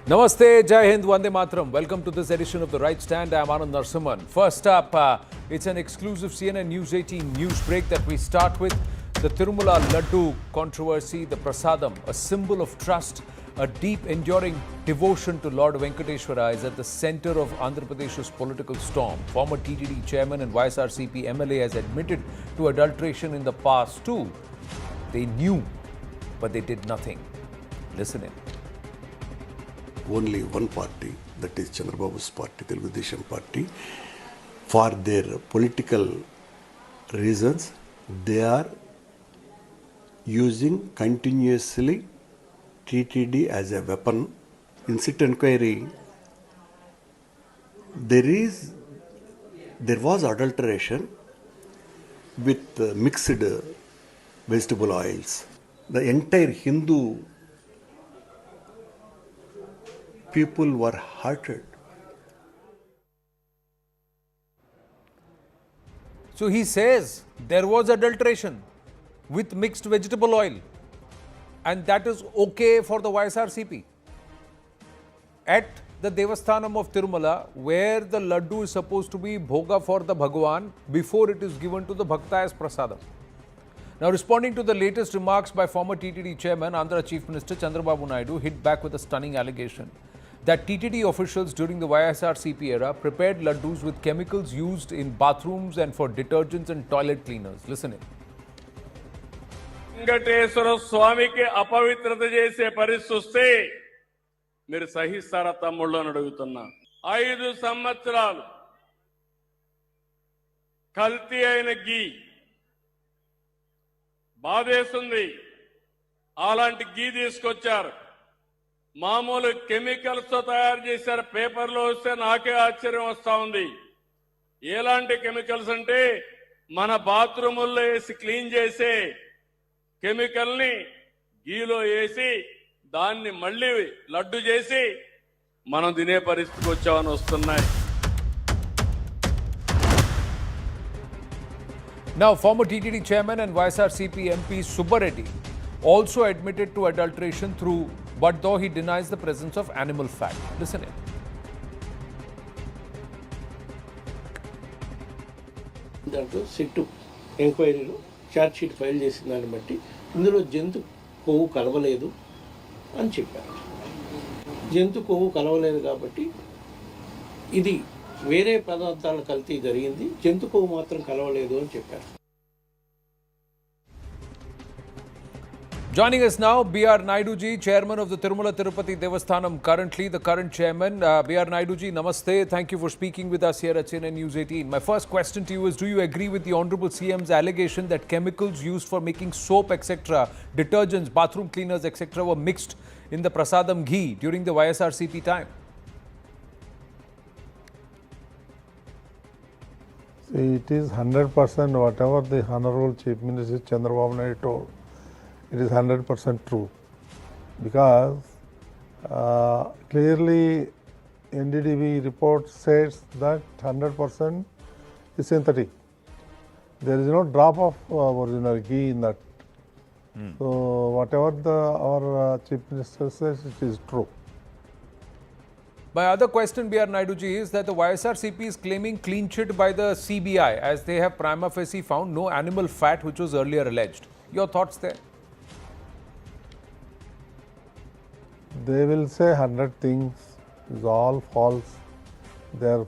Namaste, Jai Hind, Vande Matram. Welcome to this edition of The Right Stand. I'm Anand Narsimhan. First up, it's an exclusive CNN News 18 news break that we start with. The Tirupati Laddu controversy, the Prasadam, a symbol of trust, a deep enduring devotion to Lord Venkateshwara is at the center of Andhra Pradesh's political storm. Former TTD chairman and YSRCP MLA has admitted to adulteration in the past too. They knew, but they did nothing. Listen in. Only one party, that is Chandrababu's party, Telugu party, for their political reasons, they are using continuously TTD as a weapon. In sit inquiry, there was adulteration with mixed vegetable oils. The entire Hindu people were hurted. So he says there was adulteration with mixed vegetable oil, and that is okay for the YSRCP. At the Devasthanam of Tirumala, where the laddu is supposed to be bhoga for the Bhagwan before it is given to the Bhakta as prasadam. Now, responding to the latest remarks by former TTD chairman, Andhra Chief Minister Chandrababu Naidu hit back with a stunning allegation that TTD officials during the YSRCP era prepared laddus with chemicals used in bathrooms and for detergents and toilet cleaners. Listen in. Venkateswara స్వామికి అపవిత్రత చేసే పరిస్థితి వస్తే మీరు సహిస్తారా తమ్ముళ్ళు అని అడుగుతున్నా. 5 సంవత్సరాలు కల్తీ అయిన గీ బాధేస్తుంది. అలాంటి గీ తీసుకొచ్చారు. మామూలు కెమికల్స్ తో తయారు చేశారు. పేపర్లో వస్తే నాకే ఆశ్చర్యం వస్తా ఉంది. ఎలాంటి కెమికల్స్ అంటే మన బాత్రూముల్లో వేసి క్లీన్ చేసే కెమికల్ ని గీలో వేసి దాన్ని మళ్ళీ లడ్డు చేసి మనం తినే పరిస్థితికి వచ్చామని వస్తున్నాయి. Now, former TTD chairman and YSRCP MP Subba Reddy also admitted to adulteration but though he denies the presence of animal fat. Listen in. దాంట్లో సిట్టు ఎంక్వైరీలో ఛార్జ్ షీట్ ఫైల్ చేసిన దాన్ని బట్టి ఇందులో జంతు కొవ్వు కలవలేదు అని చెప్పారు. జంతు కొవ్వు కలవలేదు కాబట్టి ఇది వేరే పదార్థాల కల్తీ జరిగింది, జంతు కొవ్వు మాత్రం కలవలేదు అని చెప్పారు. Joining us now, B.R. Naidu ji, chairman of the Tirupati Devasthanam, currently the current chairman. B.R. Naidu ji, namaste. Thank you for speaking with us here at CNN News 18. My first question to you is, do you agree with the Honorable CM's allegation that chemicals used for making soap, etc., detergents, bathroom cleaners, etc., were mixed in the Prasadam ghee during the YSRCP time? See, it is 100% whatever the Honorable Chief Minister Chandrababu Naidu told. It is 100% true, because clearly NDDB report says that 100% is synthetic. There is no drop of original ghee in that. So whatever our Chief Minister says, it is true. My other question, B.R. Naidu ji, is that the YSRCP is claiming clean chit by the CBI as they have prima facie found no animal fat which was earlier alleged. Your thoughts there? They will say 100 things, it's all false. They are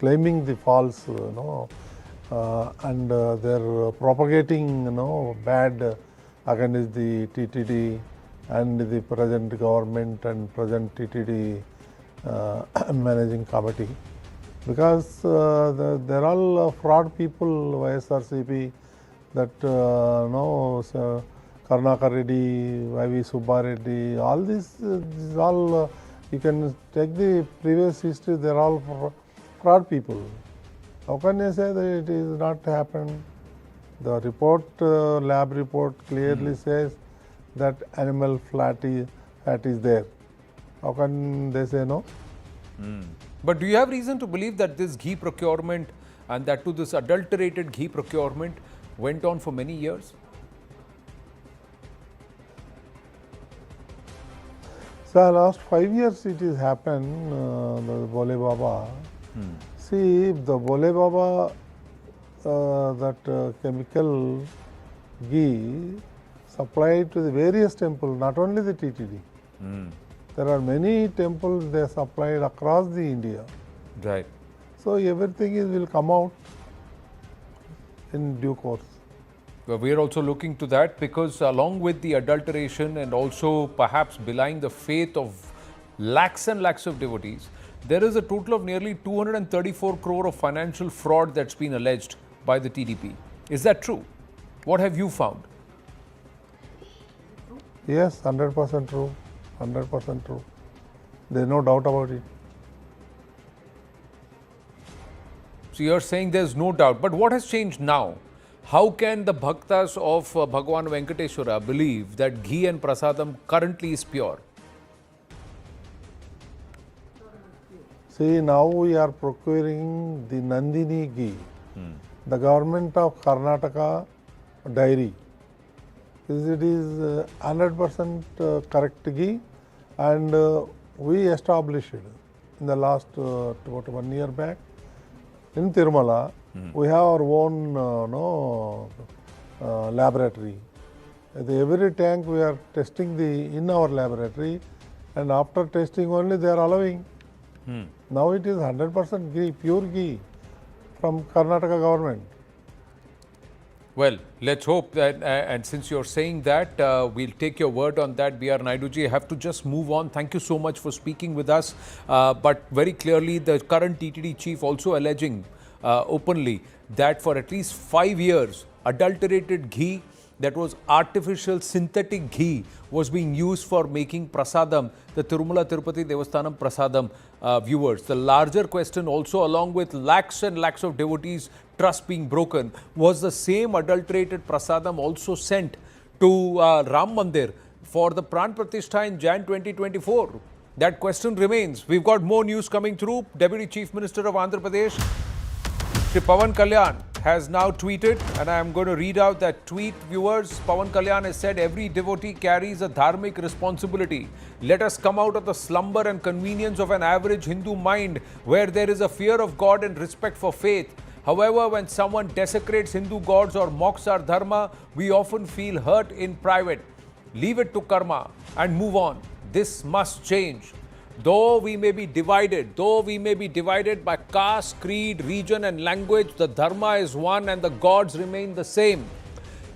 claiming the false, and they are propagating, bad against the TTD and the present government and present TTD managing committee. Because they're all fraud people, YSRCP, that Karnaka Reddy, YV Subba Reddy, all this all, you can take the previous history, they're all fraud people. How can you say that it is not happened? The report, lab report clearly says that animal fat is there. How can they say no? But do you have reason to believe that this ghee procurement and that to this adulterated ghee procurement went on for many years? So last 5 years it has happened, the Bole Baba. See, the Bole Baba, that chemical ghee supplied to the various temples, not only the TTD. There are many temples they supplied across the India. Right. So everything will come out in due course. Well, we are also looking to that because along with the adulteration and also perhaps belying the faith of lakhs and lakhs of devotees, there is a total of nearly 234 crore of financial fraud that's been alleged by the TDP. Is that true? What have you found? Yes, 100% true. 100% true. There is no doubt about it. So you're saying there's no doubt. But what has changed now? How can the bhaktas of Bhagwan Venkateshwara believe that ghee and prasadam currently is pure? See, now we are procuring the Nandini ghee. The government of Karnataka dairy. It is 100% correct ghee, and we established in the last about 1 year back in Tirumala. We have our own laboratory. Every tank we are testing in our laboratory, and after testing only they are allowing. Now it is 100% ghee, pure ghee from Karnataka government. Well, let's hope that, and since you're saying that, we'll take your word on that, B.R. Naiduji. I have to just move on. Thank you so much for speaking with us. But very clearly, the current TTD chief also alleging openly that for at least 5 years, adulterated ghee, that was artificial synthetic ghee, was being used for making prasadam, the Tirumala Tirupati Devasthanam prasadam, viewers. The larger question also, along with lakhs and lakhs of devotees' trust being broken, was the same adulterated prasadam also sent to Ram Mandir for the Pran Pratishtha in Jan 2024? That question remains. We've got more news coming through. Deputy Chief Minister of Andhra Pradesh, Shri Pawan Kalyan, has now tweeted, and I am going to read out that tweet, viewers. Pawan Kalyan has said, every devotee carries a dharmic responsibility. Let us come out of the slumber and convenience of an average Hindu mind where there is a fear of God and respect for faith. However, when someone desecrates Hindu gods or mocks our dharma, we often feel hurt in private. Leave it to karma and move on. This must change. Though we may be divided by caste, creed, region and language, the dharma is one and the gods remain the same.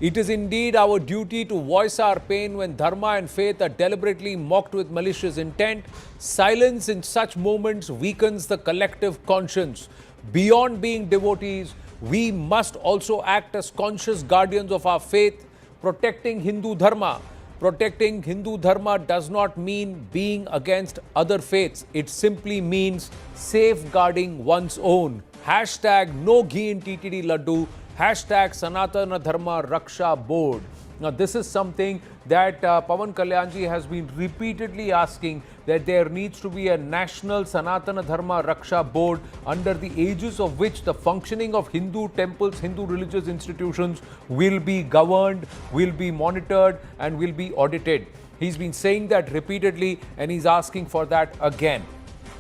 It is indeed our duty to voice our pain when dharma and faith are deliberately mocked with malicious intent. Silence in such moments weakens the collective conscience. Beyond being devotees, we must also act as conscious guardians of our faith, protecting Hindu dharma. Protecting Hindu dharma does not mean being against other faiths. It simply means safeguarding one's own. Hashtag no ghee in TTD laddu. Hashtag Sanatana Dharma Raksha Board. Now, this is something that Pawan Kalyanji has been repeatedly asking, that there needs to be a national Sanatana Dharma Raksha Board under the aegis of which the functioning of Hindu temples, Hindu religious institutions will be governed, will be monitored and will be audited. He's been saying that repeatedly and he's asking for that again.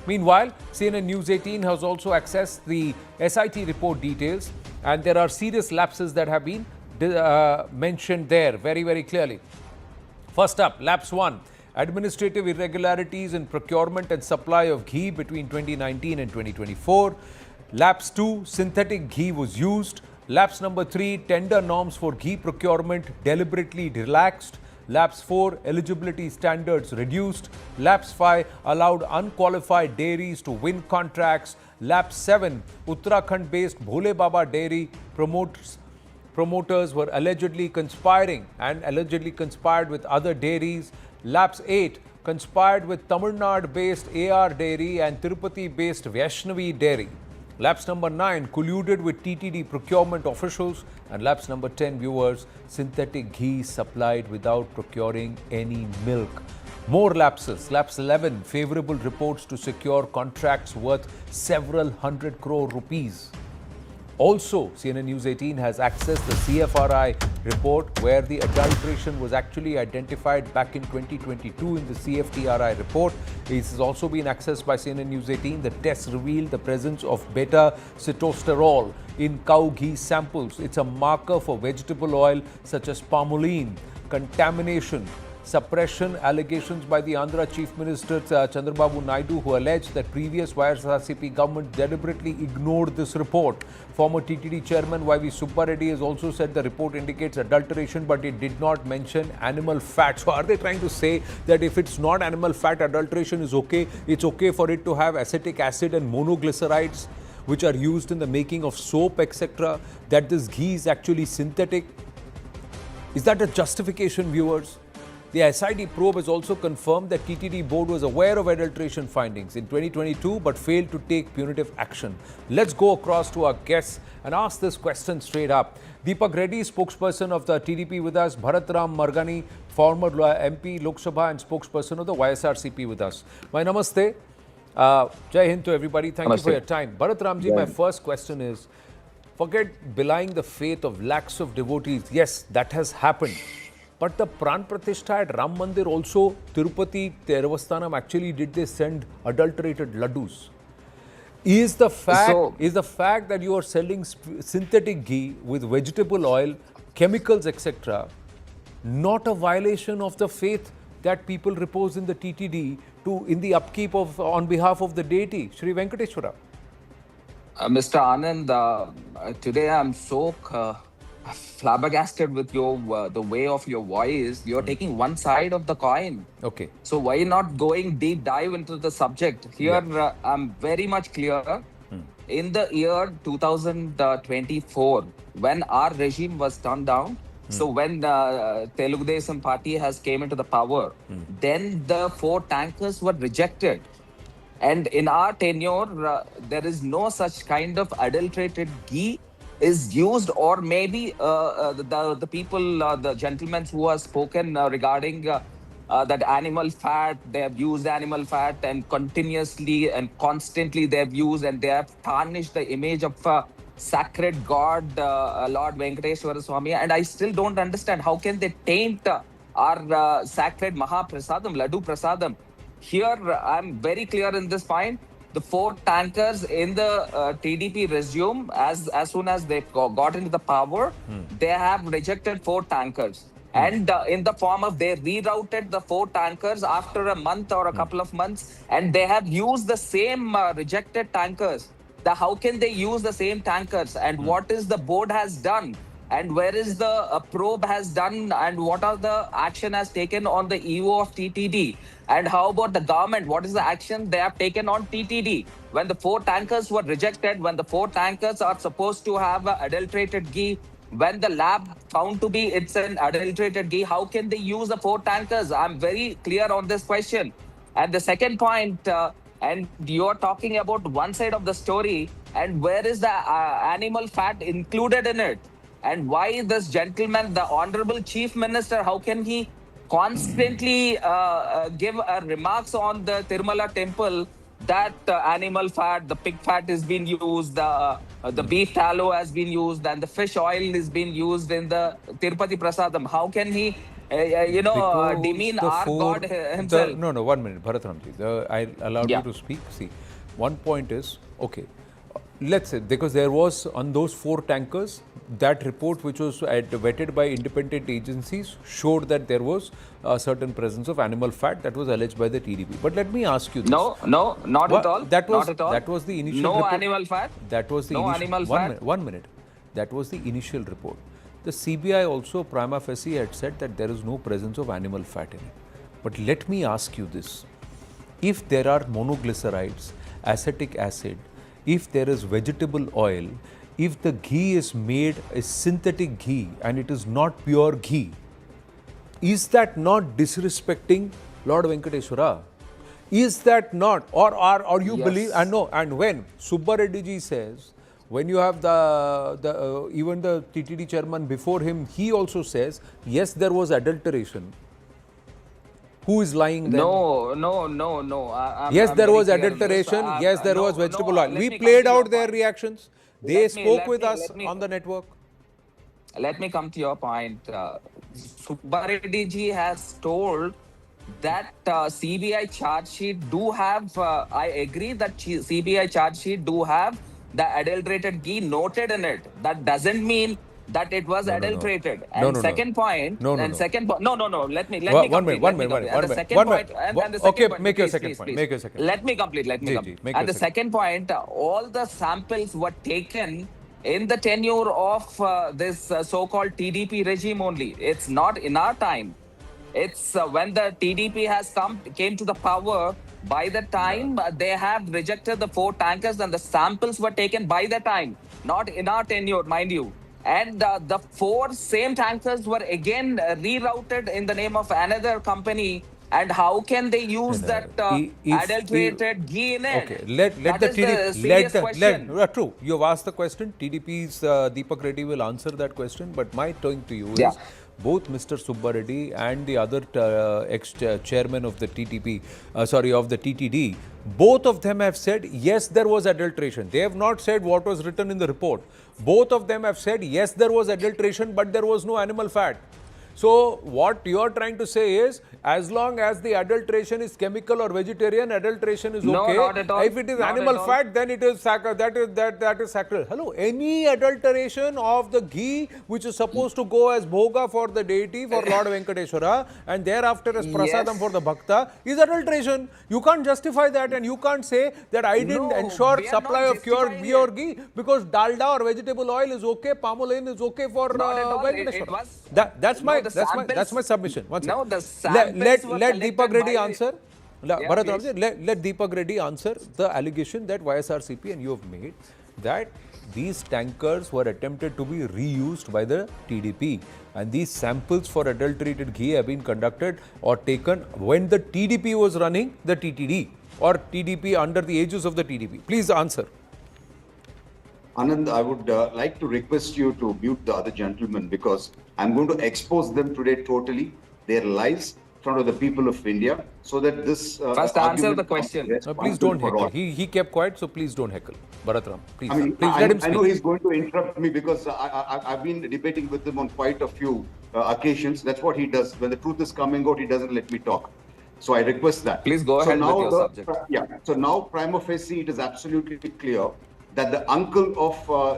Meanwhile, CNN News 18 has also accessed the SIT report details, and there are serious lapses that have been mentioned there very, very clearly. First up, lapse 1, administrative irregularities in procurement and supply of ghee between 2019 and 2024. Lapse 2, synthetic ghee was used. Lapse number 3, tender norms for ghee procurement deliberately relaxed. Lapse 4, eligibility standards reduced. Lapse 5, allowed unqualified dairies to win contracts. Lapse 7, Uttarakhand-based Bhole Baba dairy promoters were allegedly conspiring and allegedly conspired with other dairies. Lapse 8, conspired with Tamil Nadu-based AR Dairy and Tirupati-based Vaishnavi Dairy. Lapse number 9, colluded with TTD procurement officials. And lapse number 10, viewers, synthetic ghee supplied without procuring any milk. More lapses. Lapse 11, favorable reports to secure contracts worth several hundred crore rupees. Also, CNN News 18 has accessed the CFRI report where the adulteration was actually identified back in 2022 in the CFTRI report. This has also been accessed by CNN News 18. The tests revealed the presence of beta-sitosterol in cow ghee samples. It's a marker for vegetable oil such as palmolene, contamination, suppression. Allegations by the Andhra Chief Minister Chandrababu Naidu, who alleged that previous YSRCP government deliberately ignored this report. Former TTD chairman Y.V. Subba Reddy has also said the report indicates adulteration, but it did not mention animal fat. So are they trying to say that if it's not animal fat, adulteration is okay? It's okay for it to have acetic acid and monoglycerides, which are used in the making of soap, etc., that this ghee is actually synthetic? Is that a justification, viewers? The SIT probe has also confirmed that TTD board was aware of adulteration findings in 2022 but failed to take punitive action. Let's go across to our guests and ask this question straight up. Deepak Reddy, spokesperson of the TDP with us. Bharatram Margani, former MP, Lok Sabha and spokesperson of the YSRCP with us. My namaste. Jai Hind to everybody. Thank you for your time. Bharatramji, my first question is, forget belying the faith of lakhs of devotees. Yes, that has happened. But the Pran Pratishtha at Ram Mandir also, Tirupati Laddus, actually did they send adulterated laddus? Is the fact that you are selling synthetic ghee with vegetable oil, chemicals, etc., not a violation of the faith that people repose in the TTD in the upkeep of on behalf of the deity, Sri Venkateshwara? Mr. Anand, today I'm so flabbergasted with your the way of your voice. You're taking one side of the coin. Okay. So why not going deep dive into the subject? Here, I'm very much clear. In the year 2024, when our regime was turned down, so when the Telugu Desam party has came into the power, then the 4 tankers were rejected. And in our tenure, there is no such kind of adulterated ghee is used, or maybe the people, the gentlemen who have spoken regarding that animal fat, they have used animal fat and continuously and constantly they have used, and they have tarnished the image of sacred God, Lord Venkateshwara Swami. And I still don't understand how can they taint our sacred Mahaprasadam, Laddu Prasadam. Here, I'm very clear in this point. The 4 tankers in the TDP regime, as soon as they got into the power, they have rejected 4 tankers. And in the form of, they rerouted the 4 tankers after a month or a couple of months, and they have used the same rejected tankers. How can they use the same tankers? And what is the board has done? And where is the probe has done, and what are the action has taken on the EO of TTD? And how about the government? What is the action they have taken on TTD? When the 4 tankers were rejected, when the 4 tankers are supposed to have adulterated ghee, when the lab found to be it's an adulterated ghee, how can they use the 4 tankers? I'm very clear on this question. And the second point, and you're talking about one side of the story, and where is the animal fat included in it? And why this gentleman, the Honorable Chief Minister, how can he constantly give remarks on the Tirumala temple that animal fat, the pig fat is being used, the beef tallow has been used, and the fish oil is being used in the Tirupati Prasadam? How can he, demean our God himself? No, 1 minute, Bharatramji. I allowed you to speak. See, one point is, okay, let's say, because there was on those 4 tankers, that report which was vetted by independent agencies showed that there was a certain presence of animal fat that was alleged by the TDP. But let me ask you this. No, not at all. That was, not at all. That was the initial no report. Animal fat. That was the no initial, animal fat. 1 minute. That was the initial report. The CBI also prima facie had said that there is no presence of animal fat in it. But let me ask you this. If there are monoglycerides, acetic acid, if there is vegetable oil, if the ghee is made a synthetic ghee and it is not pure ghee, is that not disrespecting Lord Venkateshwara? Is that not? Or you believe, and no, and when Subba Reddy ji says, when you have the even the TTD chairman before him, he also says, yes, there was adulteration. Who is lying then? No. Yes, there was adulteration. Yes, there was vegetable oil. We played out their reactions. They spoke with us on the network. Let me come to your point. Subbareddy ji has told that CBI charge sheet do have, I agree that CBI charge sheet do have the adulterated ghee noted in it. That doesn't mean that it was adulterated. And second point, no, let me One complete. minute. And the second point, and the second Okay, point, make your please, second please, point. please. Make your second Let me complete. Let me Ji, complete. ji, make And your the second second point, all the samples were taken in the tenure of this so-called TDP regime only. It's not in our time. It's when the TDP has came to the power. By the time they have rejected the 4 tankers, and the samples were taken by the time, not in our tenure, mind you. And the 4 same tankers were again rerouted in the name of another company. And how can they use that adulterated ghee in it? Okay, let That the is TDP, the serious question. true, you've asked the question, TDP's Deepak Reddy will answer that question, but my point to you Yeah. is, both Mr. Subba Reddy and the other ex-chairman of the TTP, of the TTD, both of them have said, yes, there was adulteration. They have not said what was written in the report. Both of them have said, yes, there was adulteration, but there was no animal fat. So what you are trying to say is, as long as the adulteration is chemical or vegetarian, adulteration is No, okay. not at all. If it is Not animal at all. fat, then it is that is sacred. Hello, any adulteration of the ghee which is supposed to go as bhoga for the deity, for Lord Venkateshwara, and thereafter as prasadam Yes. for the bhakta, is adulteration. You can't justify that, and you can't say that I didn't No, ensure we are supply not of pure justifying ghee or it. ghee because dalda or vegetable oil is okay, palm oil is okay for Not at all. It Venkateshwara. was That's no, my the that's my samples- submission. One second. No, the samples were Let Deepak collected Reddy by- answer. Yeah, Bharat please. Ramji, let Deepak Reddy answer the allegation that YSRCP and you have made that these tankers were attempted to be reused by the TDP, and these samples for adulterated ghee have been conducted or taken when the TDP was running the TTD or TDP under the aegis of the TDP. Please answer. Anand, I would like to request you to mute the other gentleman because I'm going to expose them today totally, their lives, in front of the people of India, so that this First answer argument the question. becomes Please once don't and for heckle. all. He kept quiet, so please don't heckle. Bharat Ram, please, I mean, please let him I know speak. he's going to interrupt me because I've been debating with him on quite a few occasions. That's what he does. When the truth is coming out, he doesn't let me talk. So I request that. Please go ahead with your subject. So now, prima facie, it is absolutely clear that the uncle of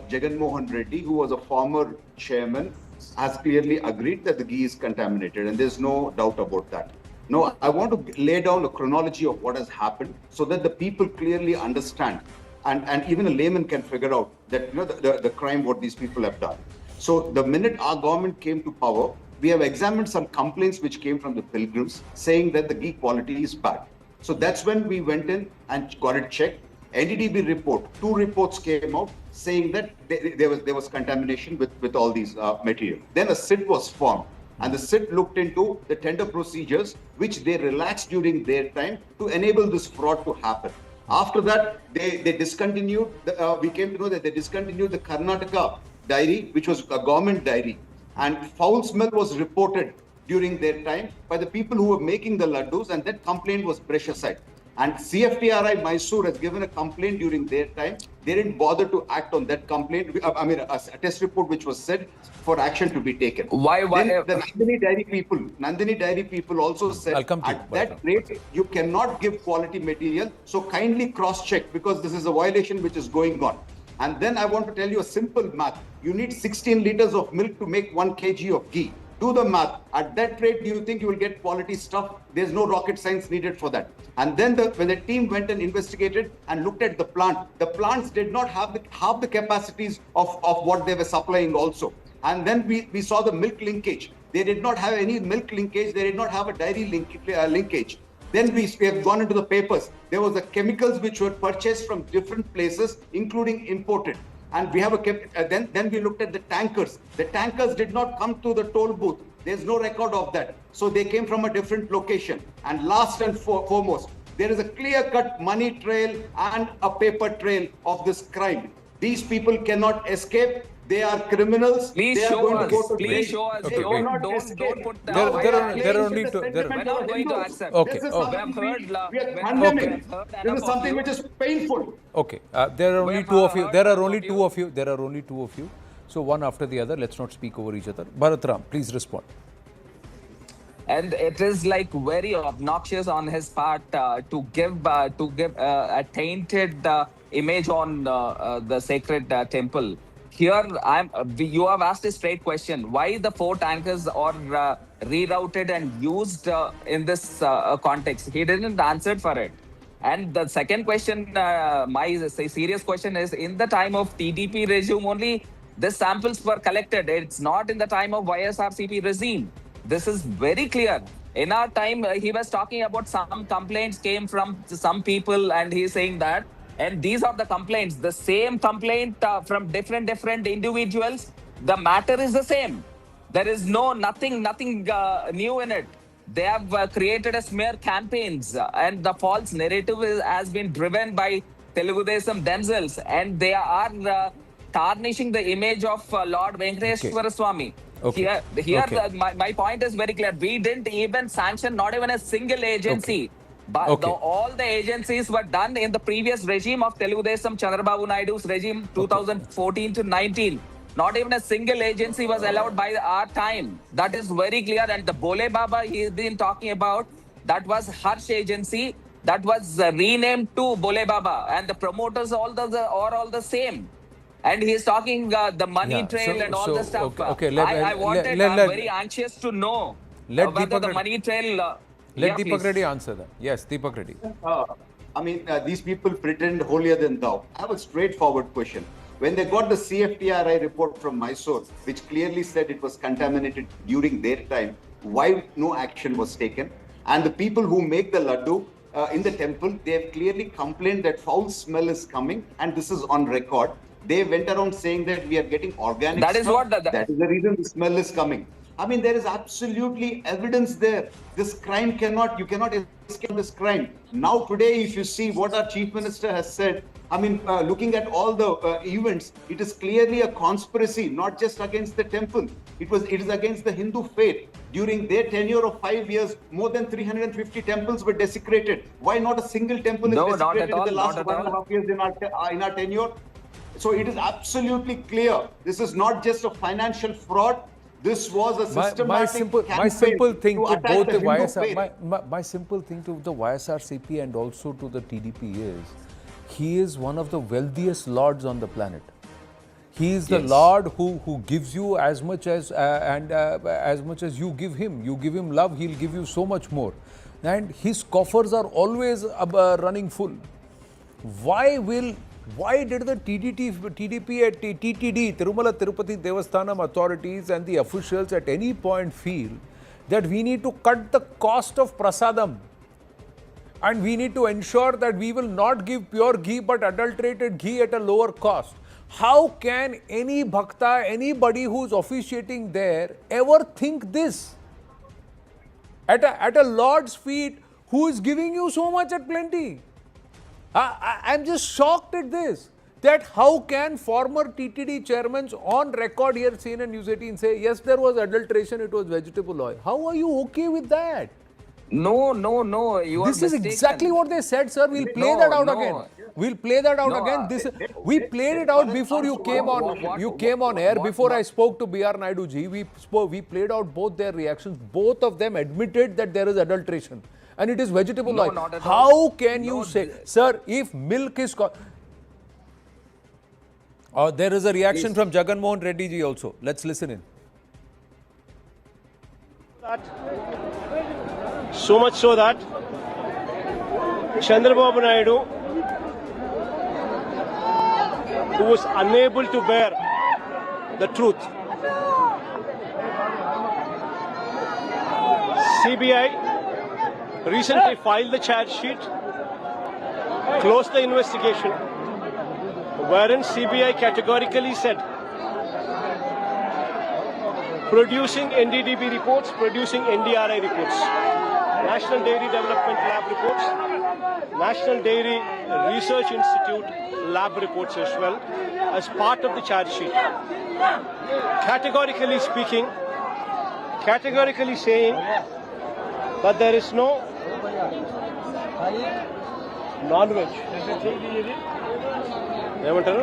Jagan Mohan Reddy, who was a former chairman, has clearly agreed that the ghee is contaminated, and there's no doubt about that. Now, I want to lay down a chronology of what has happened so that the people clearly understand, and even a layman can figure out that the crime what these people have done. So the minute our government came to power, we have examined some complaints which came from the pilgrims saying that the ghee quality is bad. So that's when we went in and got it checked. NDDB report, 2 reports came out saying that there was contamination with all these material. Then a SIT was formed, and the SIT looked into the tender procedures which they relaxed during their time to enable this fraud to happen. After that, they discontinued. We came to know that they discontinued the Karnataka dairy, which was a government dairy, and foul smell was reported during their time by the people who were making the laddus, and that complaint was brushed aside. And CFTRI Mysore has given a complaint during their time. They didn't bother to act on that complaint. A test report which was said for action to be taken. Why? Then the Nandini Dairy people also said I'll come to you, at that Bharat. rate you cannot give quality material. So kindly cross-check because this is a violation which is going on. And then I want to tell you a simple math. You need 16 liters of milk to make 1 kg of ghee. Do the math. At that rate, do you think you will get quality stuff? There's no rocket science needed for that. And then when the team went and investigated and looked at the plants did not have half the capacities of what they were supplying also. And then we saw the milk linkage. They did not have any milk linkage. They did not have a dairy linkage. Then we have gone into the papers. There was the chemicals which were purchased from different places, including imported. And we have then we looked at the tankers. The tankers did not come to the toll booth. There's no record of that. So they came from a different location. And last and foremost, there is a clear-cut money trail and a paper trail of this crime. These people cannot escape. They are criminals. Please they are show going us. to go to Please jail. show us. They Okay, cannot Don't escape. put the Now they are there are playing only with two. the There, We're sentiment not of going to Hindus. accept. Okay, This is okay. We have something heard, we are we condemning. have heard This enough is of something you. which is painful. Okay, there are only have two of you. heard There are about only you. two of you. There are only two of you. So one after the other. Let's not speak over each other. Bharatram, please respond. And it is like very obnoxious on his part to give a tainted image on the sacred temple. Here, you have asked a straight question: why the 4 tankers are rerouted and used in this context? He didn't answer for it. And the second question, my serious question is: in the time of TDP regime only, the samples were collected. It's not in the time of YSRCP regime. This is very clear. In our time, he was talking about some complaints came from some people, and he's saying that. And these are the complaints. The same complaint from different individuals. The matter is the same. There is nothing new in it. They have created a smear campaigns, and the false narrative has been driven by Telugu Desam themselves, and they are tarnishing the image of Lord Venkateshwara Swami. Okay. Here Okay. my point is very clear. We didn't even sanction not even a single agency. Okay. But Okay. all the agencies were done in the previous regime of Telugu Desam Chandrababu Naidu's regime 2014 to 19. Not even a single agency was allowed by our time. That is very clear. And the Bole Baba he's been talking about, that was Harsh agency that was renamed to Bole Baba. And the promoters are all the same. And he's talking the money Yeah, trail and all the stuff. Okay, I'm very anxious to know let whether Deepak the Reddy- money trail. Let Deepak please. Reddy answer that. Yes, Deepak Reddy. These people pretend holier than thou. I have a straightforward question. When they got the CFTRI report from Mysore, which clearly said it was contaminated during their time, why no action was taken? And the people who make the laddu in the temple, they have clearly complained that foul smell is coming, and this is on record. They went around saying that we are getting organic That is stuff. what That is the reason the smell is coming. There is absolutely evidence there. This crime you cannot escape this crime. Now, today, if you see what our chief minister has said, looking at all the events, it is clearly a conspiracy, not just against the temple. It is against the Hindu faith. During their tenure of 5 years, more than 350 temples were desecrated. Why not a single temple is desecrated in the last 1.5 years in our tenure? So it is absolutely clear. This is not just a financial fraud. This was a systematic my simple thing to to attack both the the Hindu YSR, faith. my simple thing to the YSRCP and also to the TDP is, he is one of the wealthiest lords on the planet. He is the Lord who gives you as much as as much as you give him. You give him love, he'll give you so much more. And his coffers are always running full. Why did the TDP at TTD, Tirumala Tirupati Devasthanam authorities and the officials at any point feel that we need to cut the cost of prasadam and we need to ensure that we will not give pure ghee but adulterated ghee at a lower cost? How can any bhakta, anybody who's officiating there ever think this? At a Lord's feet who is giving you so much at plenty? I'm just shocked at this. That how can former TTD chairmen on record here, CNN News 18 say, yes, there was adulteration, it was vegetable oil. How are you okay with that? No, you are This is mistaken. exactly what they said, sir. We'll play that out again. We'll play that out again. We played it out before you came on. You came on air before I spoke to BR Naidu ji. We played out both their reactions. Both of them admitted that there is adulteration. And it is vegetable oil. Not at How all. can you say, sir, if milk is... there is a reaction from Jagan Mohan Reddy ji also. Let's listen in. So much so that Chandrababu Naidu, who was unable to bear the truth, CBI recently filed the charge sheet, closed the investigation, wherein CBI categorically said producing NDDB reports, producing NDRI reports. National Dairy Development Lab reports, National Dairy Research Institute lab reports as well as part of the charge sheet. Categorically speaking, categorically saying that there is no non-veg. ఏమంటారు?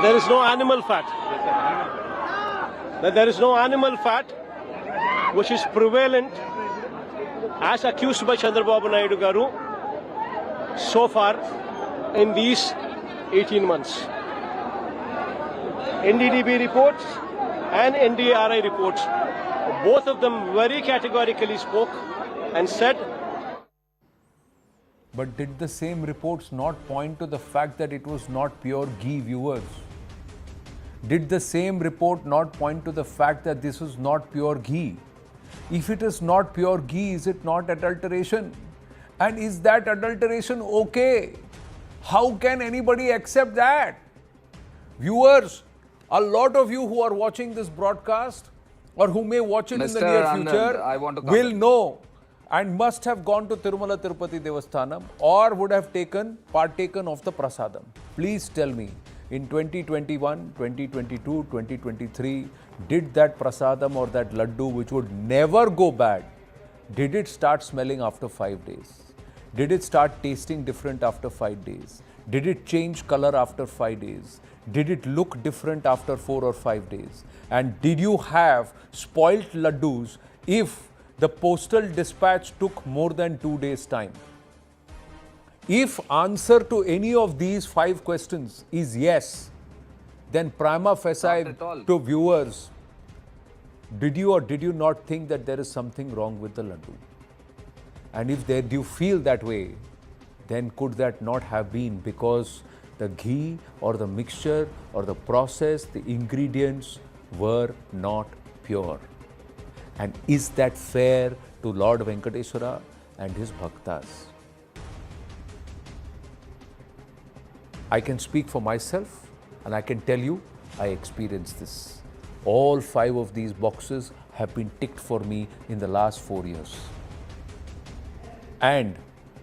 There is no animal fat. That there is no animal fat which is prevalent as accused by Chandrababu Naidu garu so far in these 18 months. NDDB reports and NDRI reports, both of them very categorically spoke and said. But did the same reports not point to the fact that it was not pure ghee, viewers? Did the same report not point to the fact that this was not pure ghee? If it is not pure ghee, is it not adulteration? And is that adulteration okay? How can anybody accept that? Viewers, a lot of you who are watching this broadcast or who may watch it in the near future will know and must have gone to Tirumala Tirupati Devasthanam or would have partaken of the prasadam. Please tell me, in 2021, 2022, 2023, did that prasadam or that laddu, which would never go bad, did it start smelling after 5 days? Did it start tasting different after 5 days? Did it change color after 5 days? Did it look different after 4 or 5 days? And did you have spoilt laddus if the postal dispatch took more than 2 days' time? If answer to any of these 5 questions is yes, then prima facie to viewers, did you or did you not think that there is something wrong with the laddu? And if do you feel that way, then could that not have been because the ghee or the mixture or the process, the ingredients were not pure? And is that fair to Lord Venkateswara and his bhaktas? I can speak for myself and I can tell you I experienced this. All 5 of these boxes have been ticked for me in the last 4 years. And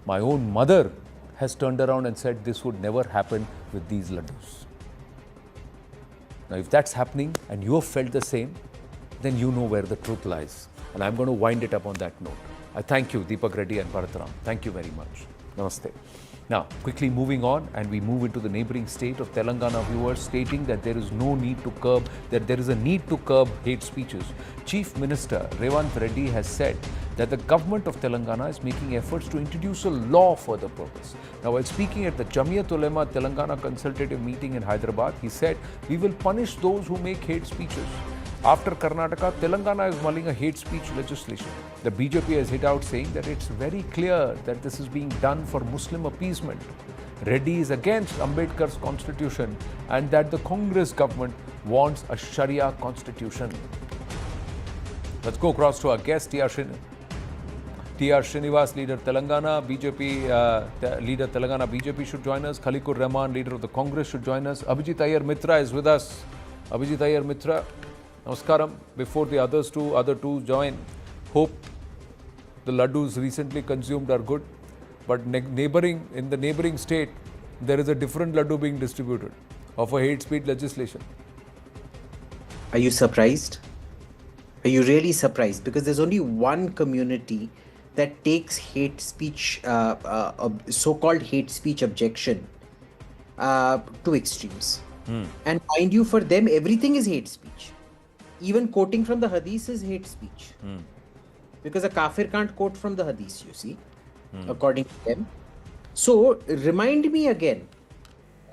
my own mother has turned around and said this would never happen with these laddus. Now, if that's happening and you have felt the same, then you know where the truth lies. And I'm going to wind it up on that note. I thank you, Deepak Reddy and Bharataram. Thank you very much. Namaste. Now, quickly moving on, and we move into the neighboring state of Telangana, viewers, stating that there is no need to curb, that there is a need to curb hate speeches. Chief Minister Revant Reddy has said that the government of Telangana is making efforts to introduce a law for the purpose. Now, while speaking at the Jamiyat Ulema Telangana consultative meeting in Hyderabad, he said, "We will punish those who make hate speeches." After Karnataka, Telangana is mulling a hate speech legislation. The BJP has hit out saying that it's very clear that this is being done for Muslim appeasement. Reddy is against Ambedkar's constitution and that the Congress government wants a Sharia constitution. Let's go across to our guest, T.R. Srinivas, leader Telangana BJP, leader Telangana BJP should join us. Khalikur Rahman, leader of the Congress, should join us. Abhijit Iyer Mitra is with us. Abhijit Iyer Mitra, namaskaram. Before the other two join, hope the laddus recently consumed are good. But in the neighboring state, there is a different laddu being distributed of a hate speech legislation. Are you surprised? Are you really surprised? Because there's only one community that takes hate speech, so-called hate speech objection to extremes. And mind you, for them, everything is hate speech. Even quoting from the hadith is hate speech. Because a kafir can't quote from the hadith, you see, according to them. So, remind me again,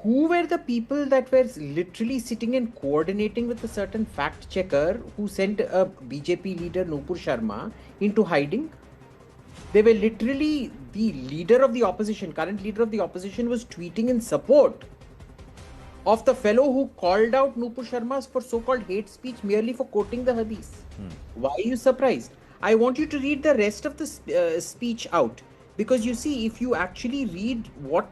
who were the people that were literally sitting and coordinating with a certain fact checker who sent a BJP leader, Nupur Sharma, into hiding? They were literally the leader of the opposition, current leader of the opposition, was tweeting in support of the fellow who called out Nupur Sharma for so-called hate speech merely for quoting the hadith. Why are you surprised? I want you to read the rest of the speech out. Because you see, if you actually read what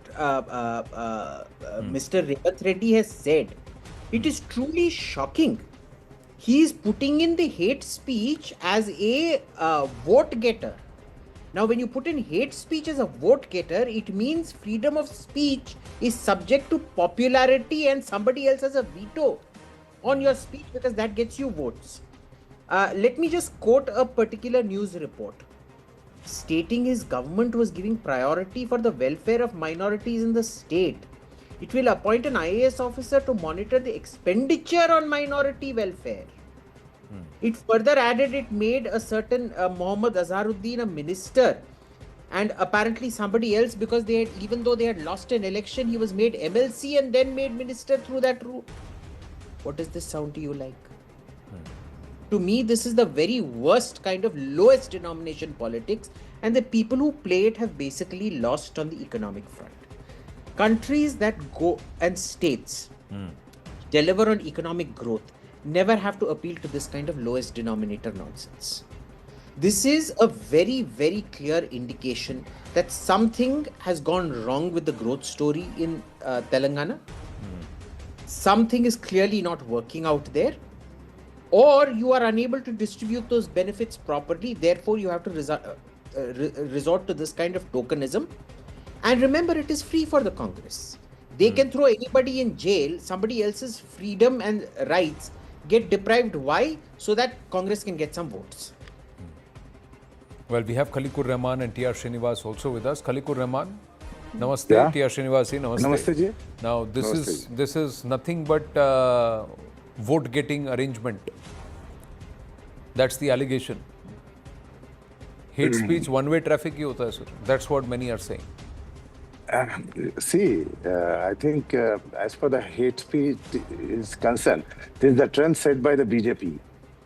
Mr. Revant Reddy has said, It is truly shocking. He is putting in the hate speech as a vote getter. Now, when you put in hate speech as a vote getter, it means freedom of speech is subject to popularity and somebody else has a veto on your speech because that gets you votes. Let me just quote a particular news report stating his government was giving priority for the welfare of minorities in the state. It will appoint an IAS officer to monitor the expenditure on minority welfare. It further added it made a certain Mohammad Azharuddin a minister, and apparently somebody else, because they had, even though they had lost an election, he was made MLC and then made minister through that route. What does this sound to you like? To me, this is the very worst kind of lowest denomination politics, and the people who play it have basically lost on the economic front. Countries that go and states deliver on economic growth never have to appeal to this kind of lowest denominator nonsense. This is a very, very clear indication that something has gone wrong with the growth story in Telangana. Something is clearly not working out there, or you are unable to distribute those benefits properly. Therefore, you have to resort to this kind of tokenism. And remember, it is free for the Congress. They can throw anybody in jail. Somebody else's freedom and rights get deprived. Why? So that Congress can get some votes. Well, we have Khalikur Rahman and T.R. Srinivas also with us. Khalikur Rahman, namaste. Yeah. T.R. Srinivas, namaste. Namaste ji. Now, Namaste this is nothing but vote getting arrangement. That's the allegation. Hate speech, one-way traffic hi hota hai, sir. That's what many are saying. I think as per the hate speech is concerned, this is the trend set by the BJP.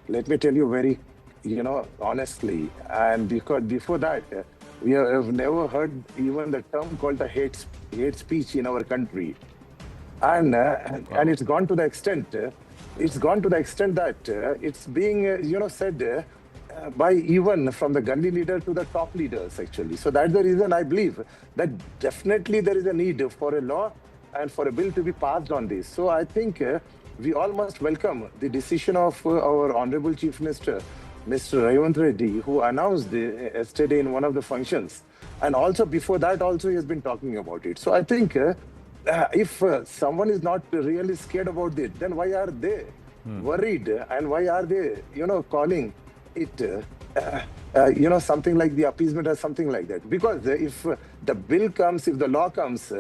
Let me tell you very, honestly, and because before that, we have never heard even the term called the hate speech in our country. And it's gone to the extent, that it's being, said by even from the gully leader to the top leaders, actually. So that's the reason I believe that definitely there is a need for a law and for a bill to be passed on this. So I think we all must welcome the decision of our Honorable Chief Minister, Mr. Revant Reddy, who announced yesterday in one of the functions. And also before that also he has been talking about it. So I think if someone is not really scared about it, then why are they worried and why are they, calling it, something like the appeasement or something like that? Because if the bill comes, if the law comes,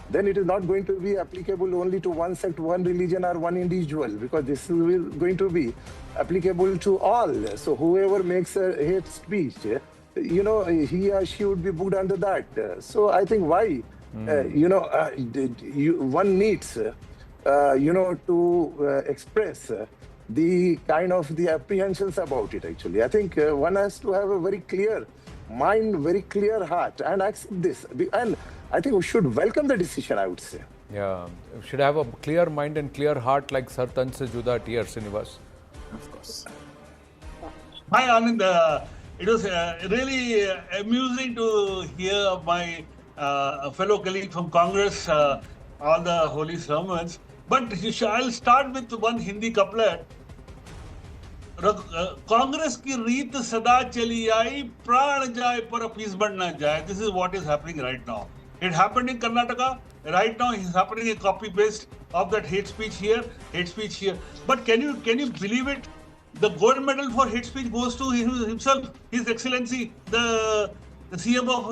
then it is not going to be applicable only to one sect, one religion or one individual, because this is going to be applicable to all. So whoever makes a hate speech, he or she would be booked under that. So I think why, one needs, to express the kind of the apprehensions about it, actually. I think one has to have a very clear mind, very clear heart and accept this. And I think we should welcome the decision, I would say. Yeah, we should have a clear mind and clear heart like Sar Tan Se Juda, T.R. Srinivas. Of course. Hi, Anand. It was really amusing to hear my fellow colleague from Congress, all the holy sermons. But I'll start with one Hindi couplet. Congress की रीत सदा चली आई, प्राण जाए पर appeasement ना जाए. This is what is happening right now. It happened in Karnataka. Right now, it's happening a copy paste of that hate speech here, hate speech here. But can you believe it? The gold medal for hate speech goes to himself, His Excellency, the CM of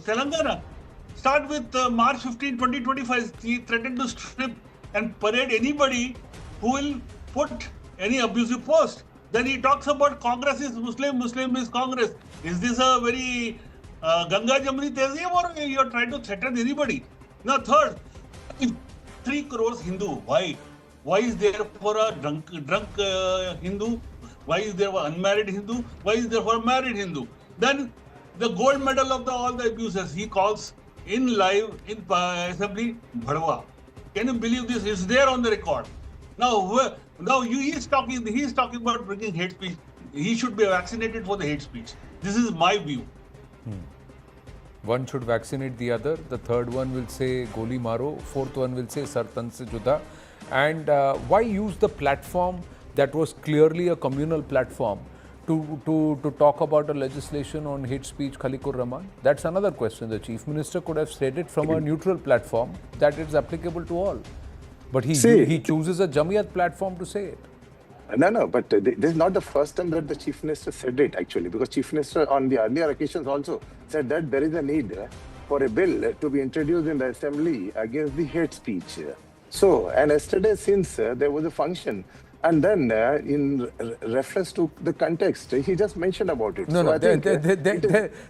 Telangana. Start with March 15, 2025. He threatened to strip and parade anybody who will put any abusive post. Then he talks about Congress is Muslim, Muslim is Congress. Is this a very Ganga Jamuni Tehzeeb, or you are trying to threaten anybody? Now, third, 3 crores Hindu. Why? Why is there for a drunk Hindu? Why is there for unmarried Hindu? Why is there for a married Hindu? Then the gold medal of all the abusers, he calls in live in assembly Bhadwa. Can you believe this? It's there on the record. Now he is talking about bringing hate speech. He should be vaccinated for the hate speech. This is my view. One should vaccinate the other. The third one will say Goli Maro. Fourth one will say Sar Tan Se Juda. And why use the platform that was clearly a communal platform to talk about a legislation on hate speech, Khaliqur Rahman? That's another question. The Chief Minister could have said it from a neutral platform that it's applicable to all. But he chooses a Jamiyat platform to say it. No, but this is not the first time that the Chief Minister said it, actually, because Chief Minister on the earlier occasions also said that there is a need for a bill to be introduced in the Assembly against the hate speech. So, and yesterday, since there was a function, and then in reference to the context, he just mentioned about it. No, so no, I think,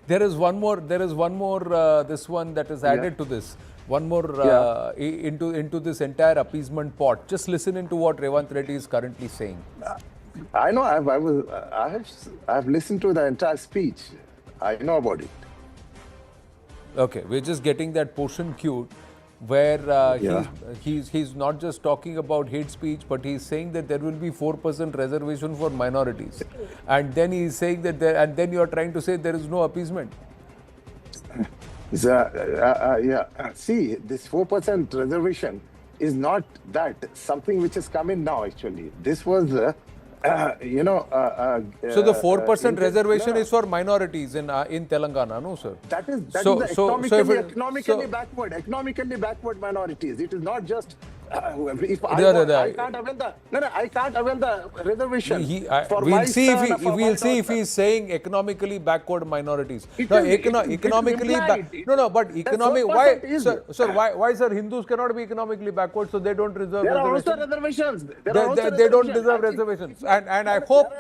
there is one more, this one that is added to this. One more into this entire appeasement pot. Just listen into what Revant Reddy is currently saying. I know. I've listened to the entire speech. I know about it. Okay, we're just getting that portion queued where he's not just talking about hate speech, but he's saying that there will be 4% reservation for minorities, and then he's saying that and then you are trying to say there is no appeasement. See, this 4% reservation is not that something which is coming now. Actually, this was, so the 4% reservation is for minorities in Telangana, no, sir? That is economically backward minorities. It is not just. If I can't avail the reservation. We'll see if he's saying economically backward minorities. But economic. Why, sir? Why, sir? Hindus cannot be economically backward, so they don't deserve there reservations. Are also reservations. They don't deserve reservations. And I hope,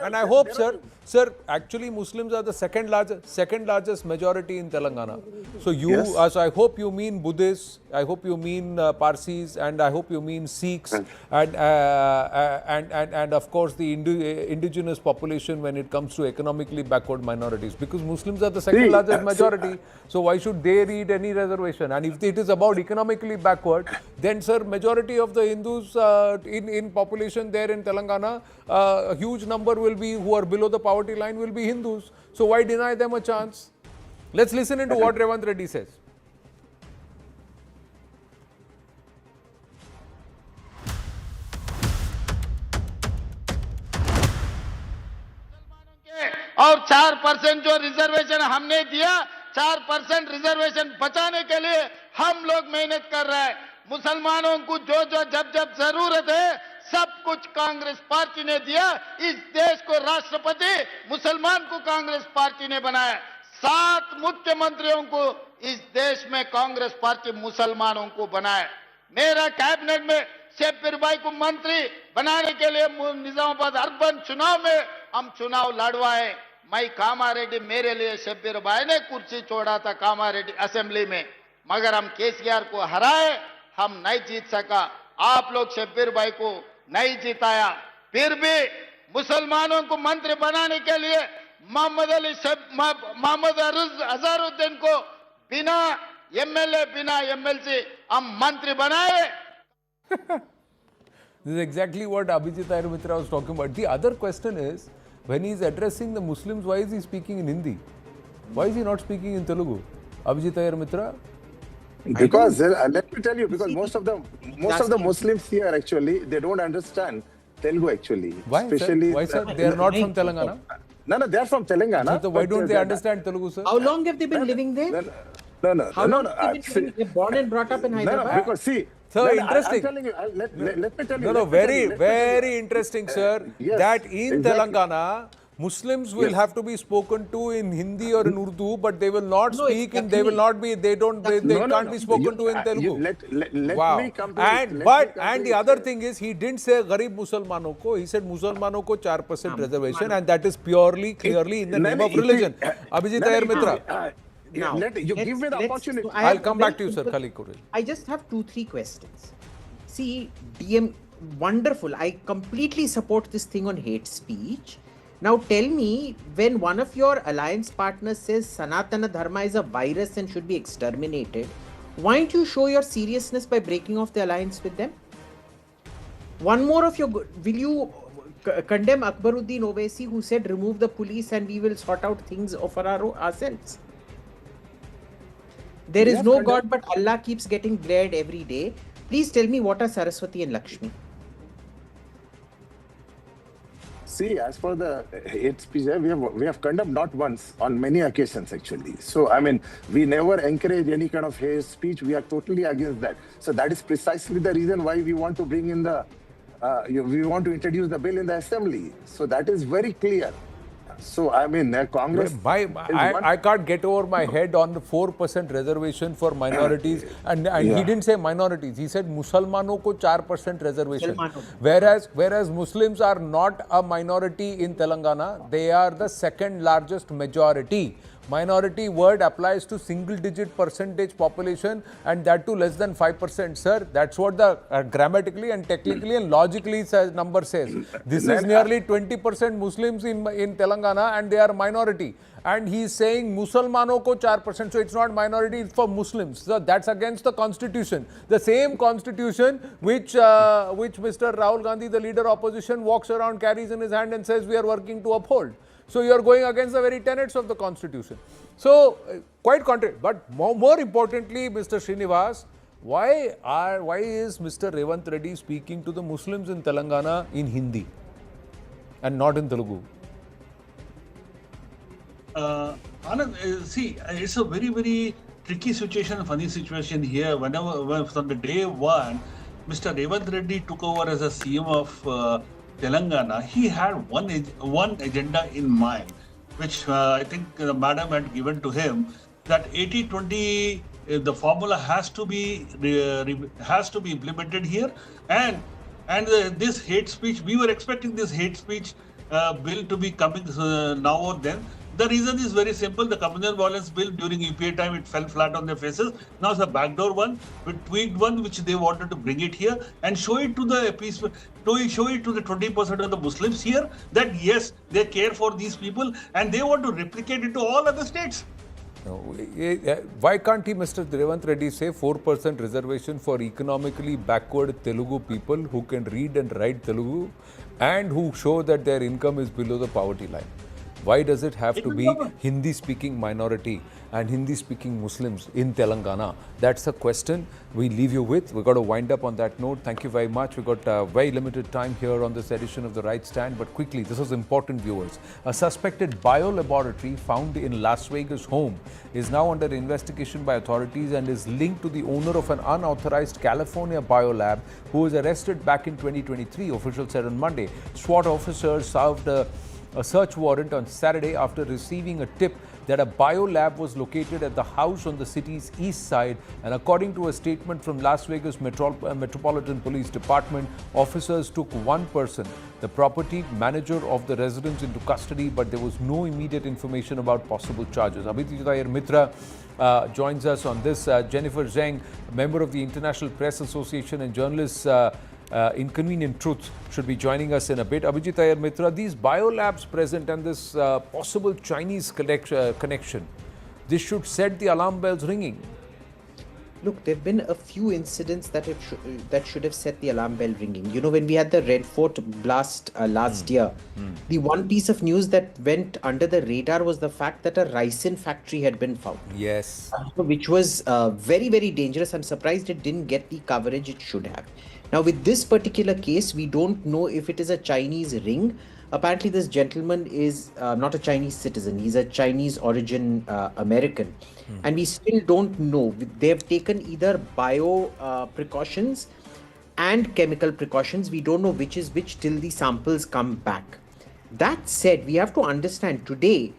sir. Actually, Muslims are the second largest majority in Telangana. So so I hope you mean Buddhists. I hope you mean Parsis, and I hope you mean Sikhs, and of course the indigenous population when it comes to economically backward minorities, because Muslims are the second largest majority. So why should they need any reservation? And if it is about economically backward, then sir, majority of the Hindus in population there in Telangana, a huge number will be who are below the poverty line will be Hindus. So why deny them a chance? Let's listen into what Revant Reddy says. और 4% जो reservation हमने दिया, 4% reservation बचाने के लिए हम लोग मेहनत कर रहे हैं। मुसलमानों को जो जब जरूरत है सब कुछ कांग्रेस पार्टी ने दिया। इस देश को राष्ट्रपति मुसलमान को कांग्रेस पार्टी ने बनाया। 7 मुख्यमंत्रियों को इस देश में कांग्रेस पार्टी मुसलमानों को बनाया। मेरा कैबिनेट में शेब्बीर भाई को मंत्री बनाने के लिए निजामाबाद अर्बन चुनाव में हम चुनाव लड़वाए। मैं कामारेड्डी, मेरे लिए शेब्बीर भाई ने कुर्सी छोड़ा था कामारेड्डी असेंबली में, मगर हम केसीआर को हराए, हम नहीं जीत सका। आप लोग शेब्बीर भाई को नहीं जिताया, फिर भी मुसलमानों को मंत्री बनाने के लिए मोहम्मद अजहरुद्दीन को बिना एमएलए बिना एमएलसी हम मंत्री बनाए। This is exactly what Abhijit Iyer Mitra was talking about. The other question is, when he is addressing the Muslims, why is he speaking in Hindi? Why is he not speaking in Telugu? Abhijit Iyer Mitra? Because let me tell you, because most of the Muslims here actually they don't understand Telugu actually. Why? Especially, Why, sir? They are not from Telangana. No, they are from Telangana. So why don't they understand Telugu, sir? How long have they been living there? No. How long have they been living? They're born and brought up in Hyderabad. No, because see. So interesting. I'm telling you, let me tell you. No, very interesting, sir. Yes, that in exactly. Telangana, Muslims will have to be spoken to in Hindi or in Urdu, but they will not speak and they will not be. They can't be spoken to in Telugu. Let me come to and the other thing is, he didn't say Garib Musalmano ko. He said Musalmano ko 4% reservation, and that is clearly in the name of religion. Abhijit Iyer Mitra. Now, you give me the opportunity. I'll come back to you, sir. Khaliqur. I just have 2-3 questions. See, DM, wonderful. I completely support this thing on hate speech. Now tell me, when one of your alliance partners says Sanatana Dharma is a virus and should be exterminated, why don't you show your seriousness by breaking off the alliance with them? One more of your... Will you condemn Akbaruddin Owaisi, who said remove the police and we will sort out things for ourselves? There is no God, but Allah keeps getting glared every day. Please tell me, what are Saraswati and Lakshmi? See, as for the hate speech, we have condemned not once, on many occasions actually. So I mean, we never encourage any kind of hate speech. We are totally against that. So that is precisely the reason why we want to bring in the, we want to introduce the bill in the assembly. So that is very clear. So I mean, Congress. I can't get over my head on the 4% reservation for minorities, and he didn't say minorities. He said Musalmano ko 4% reservation. Whereas Muslims are not a minority in Telangana, they are the second largest majority. Minority word applies to single-digit percentage population, and that too less than 5%, sir. That's what the grammatically and technically and logically number says. This is nearly 20% Muslims in Telangana, and they are minority. And he is saying Musalmano ko 4%, so it's not minority, it's for Muslims. So that's against the constitution. The same constitution which Mr. Rahul Gandhi, the leader of opposition, walks around, carries in his hand and says we are working to uphold. So you are going against the very tenets of the constitution. So quite contrary. But more importantly, Mr. Srinivas, why is Mr. Revant Reddy speaking to the Muslims in Telangana in Hindi and not in Telugu? Anand, see, it's a very, very tricky situation, funny situation here. Whenever from the day one, Mr. Revant Reddy took over as a CM of Telangana, he had one agenda in mind, which I think the madam had given to him, that 80-20, the formula has to be implemented here, and this hate speech, we were expecting this hate speech bill to be coming now or then. The reason is very simple. The communal violence bill during UPA time, it fell flat on their faces. Now it's a backdoor one, with tweaked one, which they wanted to bring it here and show it to the appeasement, show it to the 20% of the Muslims here that yes, they care for these people and they want to replicate it to all other states. Why can't he, Mr. Revant Reddy, say 4% reservation for economically backward Telugu people who can read and write Telugu and who show that their income is below the poverty line? Why does it have to be Hindi-speaking minority and Hindi-speaking Muslims in Telangana? That's the question we leave you with. We've got to wind up on that note. Thank you very much. We've got very limited time here on this edition of The Right Stand. But quickly, this is important, viewers. A suspected biolaboratory found in Las Vegas' home is now under investigation by authorities and is linked to the owner of an unauthorized California biolab who was arrested back in 2023, officials said on Monday. SWAT officers served a search warrant on Saturday after receiving a tip that a biolab was located at the house on the city's east side, and according to a statement from Las Vegas Metropolitan Police Department, officers took one person, the property manager of the residence, into custody, but there was no immediate information about possible charges. Abhijit Mitra joins us on this. Jennifer Zheng, member of the International Press Association and journalist Inconvenient Truth, should be joining us in a bit. Abhijit Iyer Mitra, these biolabs present and this possible Chinese connection, this should set the alarm bells ringing. Look, there have been a few incidents that should have set the alarm bell ringing. You know, when we had the Red Fort blast last year, the one piece of news that went under the radar was the fact that a ricin factory had been found. Yes. Which was very, very dangerous. I'm surprised it didn't get the coverage it should have. Now, with this particular case, we don't know if it is a Chinese ring. Apparently, this gentleman is not a Chinese citizen. He's a Chinese origin American. And we still don't know. They have taken either bio precautions and chemical precautions. We don't know which is which till the samples come back. That said, we have to understand today,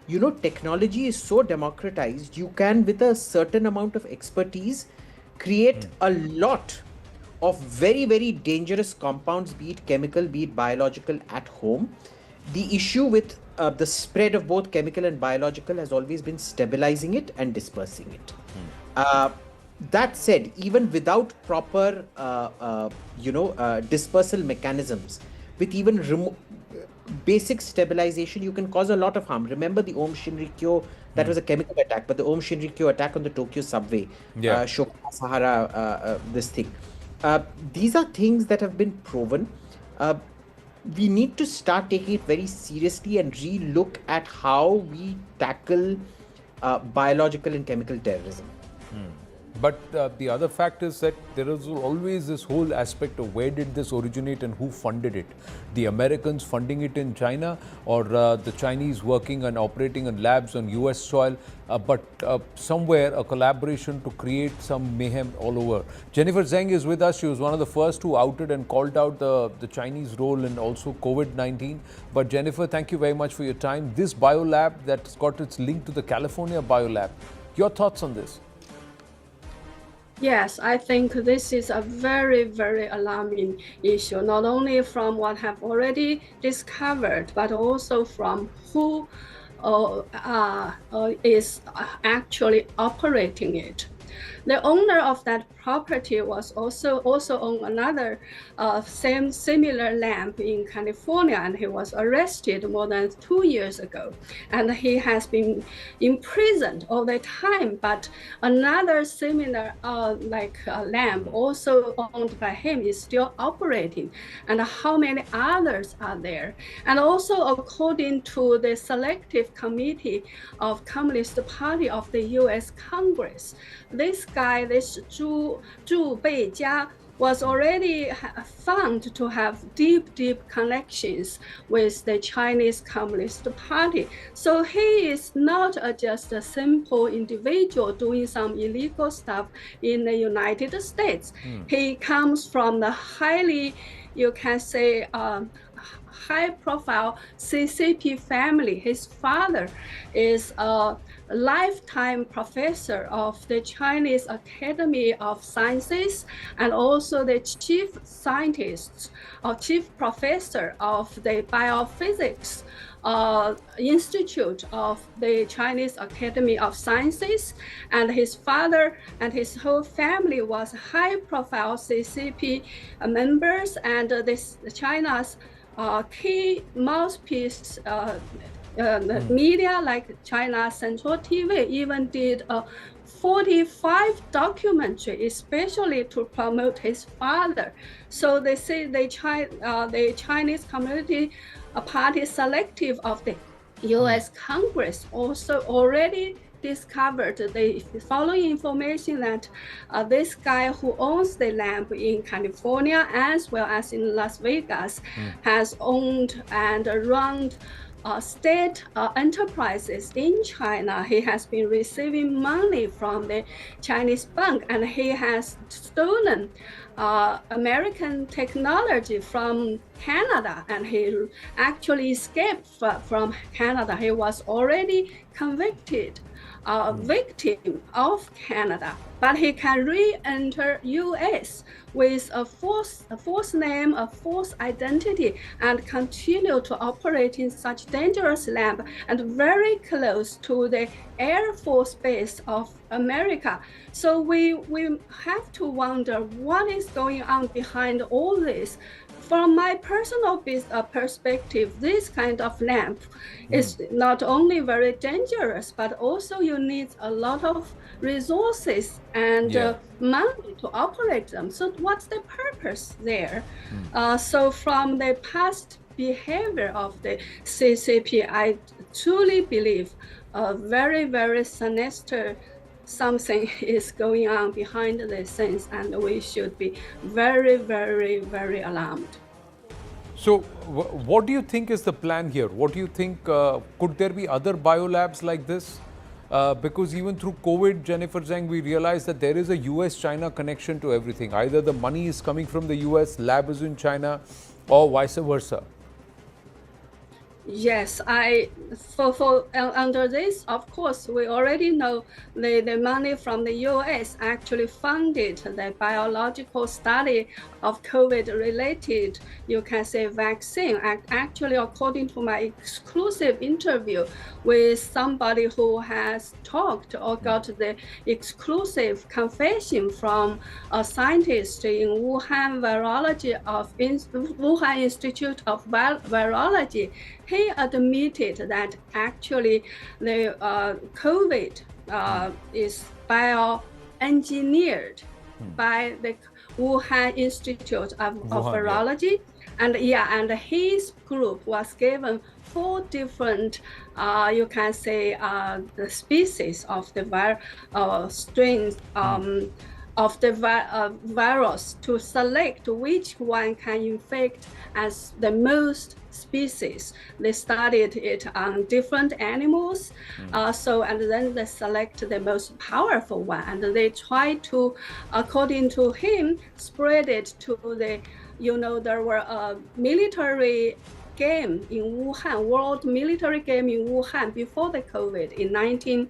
you know, technology is so democratized. You can, with a certain amount of expertise, create a lot of very, very dangerous compounds, be it chemical, be it biological, at home. The issue with the spread of both chemical and biological has always been stabilizing it and dispersing it. That said, even without proper, dispersal mechanisms, with even basic stabilization, you can cause a lot of harm. Remember the Om Shinrikyo, that was a chemical attack, but the Om Shinrikyo attack on the Tokyo subway, Sahara, this thing. These are things that have been proven. We need to start taking it very seriously and re-look at how we tackle biological and chemical terrorism. But the other fact is that there is always this whole aspect of where did this originate and who funded it. The Americans funding it in China, or the Chinese working and operating in labs on US soil, but somewhere a collaboration to create some mayhem all over. Jennifer Zeng is with us. She was one of the first who outed and called out the Chinese role in also COVID-19. But Jennifer, thank you very much for your time. This biolab that's got its link to the California biolab, your thoughts on this? Yes, I think this is a very, very alarming issue, not only from what have already discovered, but also from who is actually operating it. The owner of that property was also on another similar lamp in California, and he was arrested more than 2 years ago, and he has been imprisoned all the time. But another similar lamp also owned by him is still operating, and how many others are there? And also, according to the Selective Committee of Communist Party of the US Congress, this guy, this Zhu Beijia, was already found to have deep connections with the Chinese Communist Party. So he is not just a simple individual doing some illegal stuff in the United States. He comes from the highly, you can say, high-profile CCP family. His father is a lifetime professor of the Chinese Academy of Sciences, and also the chief scientist or chief professor of the biophysics Institute of the Chinese Academy of Sciences. And his father and his whole family was high-profile CCP members, and China's key mouthpiece media like China Central TV even did a 45 documentary, especially to promote his father. So they say the Chinese Communist Party Selective of the US Congress also already discovered the following information that this guy who owns the lamp in California as well as in Las Vegas has owned and run state enterprises in China. He has been receiving money from the Chinese bank, and he has stolen American technology from Canada, and he actually escaped from Canada. He was already convicted victim of Canada, but he can re-enter US with a false name, a false identity, and continue to operate in such dangerous lamp and very close to the Air Force Base of America. So we have to wonder what is going on behind all this. From my personal perspective, this kind of lamp is not only very dangerous, but also you need a lot of resources and money to operate them. So what's the purpose there? So from the past behavior of the CCP, I truly believe a very, very sinister something is going on behind these things, and we should be very, very, very alarmed. So what do you think is the plan here? What do you think, could there be other biolabs like this? Because even through COVID, Jennifer Zeng, we realized that there is a US-China connection to everything. Either the money is coming from the US, lab is in China, or vice versa. Yes, under this, of course, we already know the money from the US actually funded the biological study of COVID-related, you can say, vaccine. Actually, according to my exclusive interview with somebody who has talked or got the exclusive confession from a scientist in Wuhan Wuhan Institute of Virology, he admitted that actually the COVID is bioengineered by the Wuhan Institute of Virology, And his group was given 4 different, you can say, the species of the strains of the virus to select which one can infect as the most species. They studied it on different animals, and then they select the most powerful one, and they try to, according to him, spread it to the, there were a military game in Wuhan, world military game in Wuhan before the COVID in 2019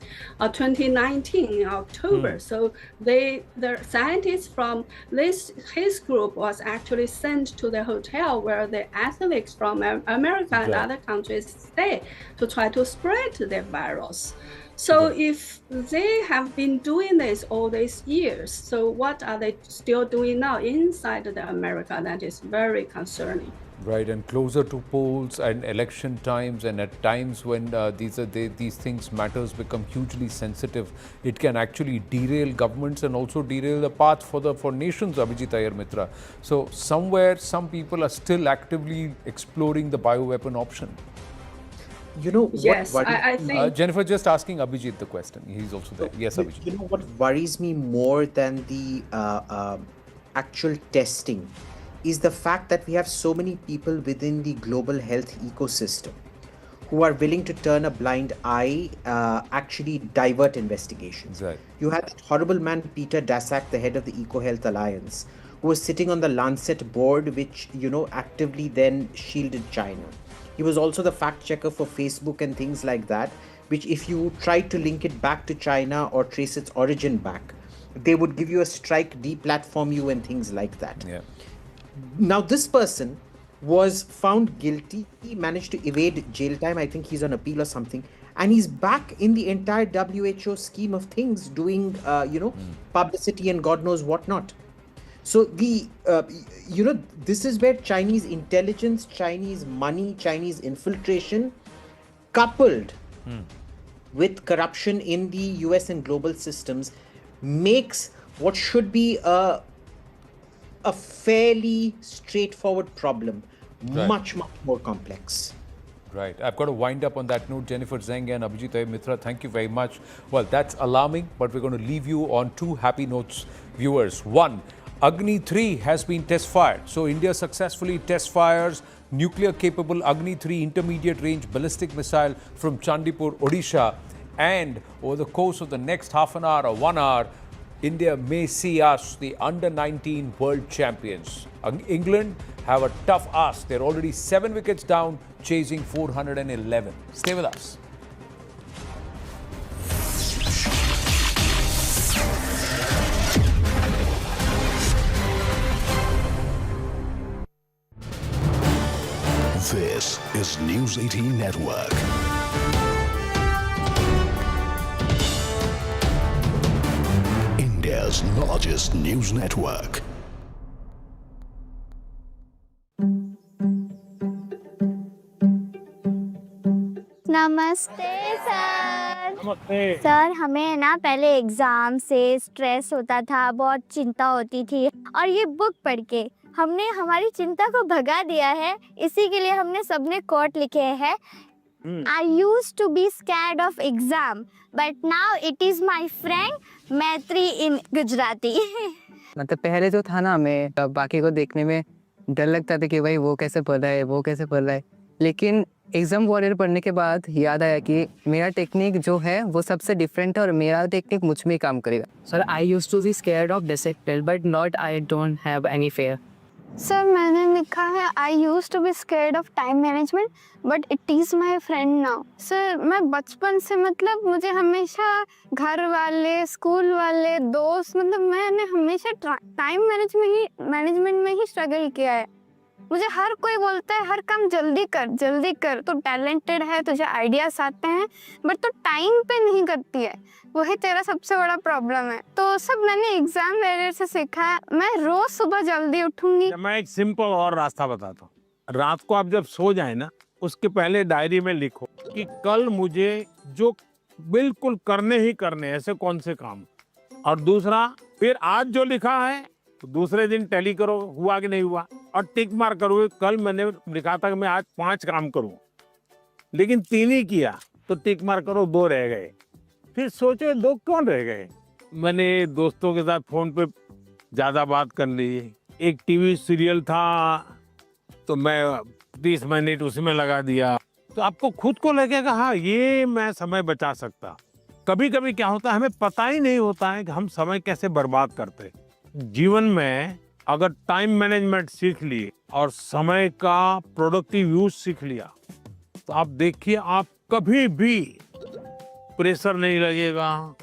in October. So the scientists from his group was actually sent to the hotel where the athletes from America and other countries stay to try to spread the virus. So if they have been doing this all these years, so what are they still doing now inside the America? That is very concerning. Right, and closer to polls and election times, and at times when these things matters become hugely sensitive, it can actually derail governments and also derail the path for nations, Abhijit Iyer Mitra. So somewhere some people are still actively exploring the bioweapon option. Yes, I think Jennifer, just asking Abhijit the question. He's also there. Yes, Abhijit. You know what worries me more than the actual testing is the fact that we have so many people within the global health ecosystem who are willing to turn a blind eye, actually divert investigations. Right. You had that horrible man, Peter Daszak, the head of the EcoHealth Alliance, who was sitting on the Lancet board, which, actively then shielded China. He was also the fact checker for Facebook and things like that, which if you tried to link it back to China or trace its origin back, they would give you a strike, deplatform you and things like that. Yeah. Now, this person was found guilty. He managed to evade jail time. I think he's on appeal or something. And he's back in the entire WHO scheme of things, doing, publicity and God knows what not. So this is where Chinese intelligence, Chinese money, Chinese infiltration, coupled with corruption in the US and global systems, makes what should be a fairly straightforward problem much more complex. Right. I've got to wind up on that note. Jennifer Zeng and Abhijit Iyer Mitra, thank you very much. Well, that's alarming, but we're going to leave you on 2 happy notes, viewers. 1, Agni 3 has been test fired. So India successfully test fires nuclear capable Agni 3 intermediate range ballistic missile from Chandipur, Odisha. And over the course of the next half an hour or 1 hour, India may see us the under-19 world champions. England have a tough ask. They're already 7 wickets down, chasing 411. Stay with us. This is News 18 Network. India's largest news network. नमस्ते sir. नमस्ते sir. हमें ना पहले exam से stress होता था, बहुत चिंता होती थी, और ये बुक पढ़ के हमने हमारी चिंता को भगा दिया है। इसी के लिए हमने सबने कोट लिखे हैं। I used to be scared of exam, but now it is my friend मैत्री in Gujarati। मतलब पहले जो था ना, हमें बाकी को देखने में डर लगता था कि भाई वो कैसे पढ़ रहा है, वो कैसे पढ़ रहा है, लेकिन एग्जाम वॉरियर पढ़ने के बाद याद आया कि मेरा टेक्निक जो है वो सबसे डिफरेंट है और मेरा टेक्निक मुझ में काम करेगा। Sir, I used to be scared of discipline but not I don't have any fear. Sir, मैंने लिखा है I used to be scared of time management but it is my friend now. Sir, मैं बचपन से मतलब मुझे हमेशा घर वाले, स्कूल वाले, दोस्त, मतलब मैंने हमेशा टाइम मैनेजमेंट में ही स्ट्रगल किया है। मुझे हर कोई बोलता है हर काम जल्दी कर, तो टैलेंटेड है, तुझे आइडियाज आते हैं, बट तो टाइम पे नहीं करती है, वही तेरा सबसे बड़ा प्रॉब्लम है। तो सब मैंने एग्जाम वगैरह से सीखा है। मैं रोज सुबह जल्दी उठूंगी। मैं एक सिंपल और रास्ता बताता हूँ। रात को आप जब सो जाए ना, उसके पहले डायरी में लिखो कि कल मुझे जो बिल्कुल करने ही करने ऐसे कौन से काम, और दूसरा फिर आज जो लिखा है तो दूसरे दिन टैली करो हुआ कि नहीं हुआ। और टिक मार करोगे। कल मैंने लिखा था कि मैं आज 5 काम करूं, लेकिन 3 ही किया, तो टिक मार करो 2 रह गए। फिर सोचो 2 कौन रह गए। मैंने दोस्तों के साथ फोन पे ज्यादा बात कर ली। एक टीवी सीरियल था तो मैं 30 मिनट उसमें लगा दिया। तो आपको खुद को लगेगा हाँ ये मैं समय बचा सकता। कभी कभी क्या होता है, हमें पता ही नहीं होता है कि हम समय कैसे बर्बाद करते हैं। जीवन में अगर टाइम मैनेजमेंट सीख ली और समय का प्रोडक्टिव यूज सीख लिया, तो आप देखिए आप कभी भी प्रेशर नहीं लगेगा,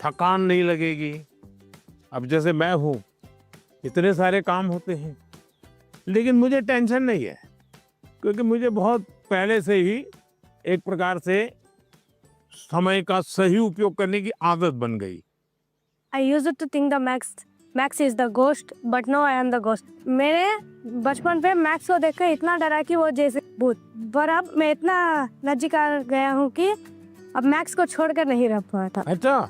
थकान नहीं लगेगी। अब जैसे मैं हूँ, इतने सारे काम होते हैं, लेकिन मुझे टेंशन नहीं है, क्योंकि मुझे बहुत पहले से ही एक प्रकार से समय का सही उपयोग करने की आदत बन गई। I used to think the Max is the ghost, but now I am the ghost. मैंने बचपन पे मैक्स को देखकर इतना डरा कि वो जैसे भूत, पर अब मैं इतना नजीक आ गया हूँ कि अब मैक्स को छोड़कर नहीं रह पाता। अच्छा।